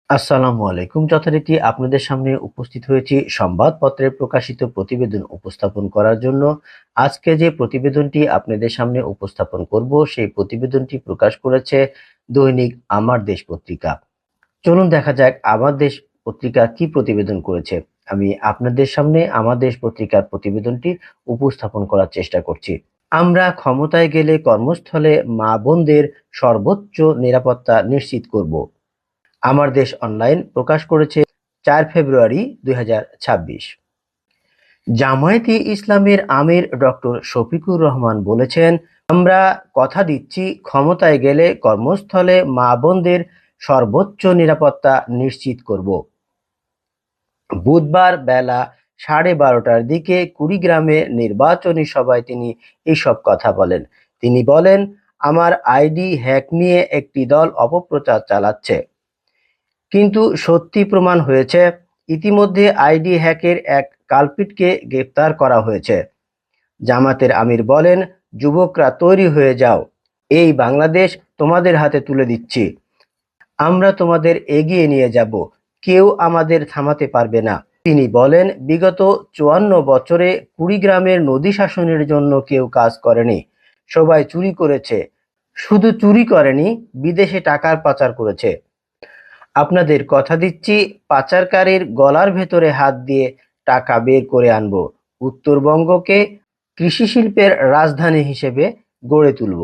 আসসালামু আলাইকুম। যথারীতি আপনাদের সামনে উপস্থিত হয়েছি সংবাদপত্রে প্রকাশিত প্রতিবেদন উপস্থাপন করার জন্য। আজকে যে প্রতিবেদনটি আপনাদের সামনে উপস্থাপন করব, সেই প্রতিবেদনটি প্রকাশ করেছে দৈনিক আমার দেশ পত্রিকা। চলুন দেখা যাক আমার দেশ পত্রিকা কি প্রতিবেদন করেছে। আমি আপনাদের সামনে আমার দেশ পত্রিকার প্রতিবেদনটি উপস্থাপন করার চেষ্টা করছি। আমরা ক্ষমতায় গেলে কর্মস্থলে মা বোনদের সর্বোচ্চ নিরাপত্তা নিশ্চিত করব। আমার দেশ অনলাইন প্রকাশ করেছে ৪ ফেব্রুয়ারি ২০২৬। জামায়াতে ইসলামের আমির ডক্টর শফিকুর রহমান বলেছেন, আমরা কথা দিচ্ছি ক্ষমতায় গেলে কর্মস্থলে মা বোনদের সর্বোচ্চ নিরাপত্তা নিশ্চিত করব। বুধবার বেলা 12:30টার দিকে কুড়িগ্রামে নির্বাচনী সভায় তিনি এসব কথা বলেন। তিনি বলেন, আমার আইডি হ্যাক নিয়ে একটি দল অপপ্রচার চালাচ্ছে, কিন্তু সত্যি প্রমাণ হয়েছে। ইতিমধ্যে আইডি হ্যাকের এক কালপিটকে গ্রেপ্তার করা হয়েছে। জামাতের আমির বলেন, যুবকরা তৈরি হয়ে যাও, এই বাংলাদেশ তোমাদের হাতে তুলে দিচ্ছি। আমরা তোমাদের এগিয়ে নিয়ে যাব, কেউ আমাদের থামাতে পারবে না। তিনি বলেন, বিগত ৫৪ বছরে কুড়িগ্রামের নদী শাসনের জন্য কেউ কাজ করেনি, সবাই চুরি করেছে। শুধু চুরি করেনি, বিদেশে টাকার পাচার করেছে। আপনাদের কথা দিচ্ছি, পাচারকারীর গলার ভেতরে হাত দিয়ে টাকা বের করে আনবো। উত্তরবঙ্গকে কৃষি শিল্পের রাজধানী হিসেবে গড়ে তুলব।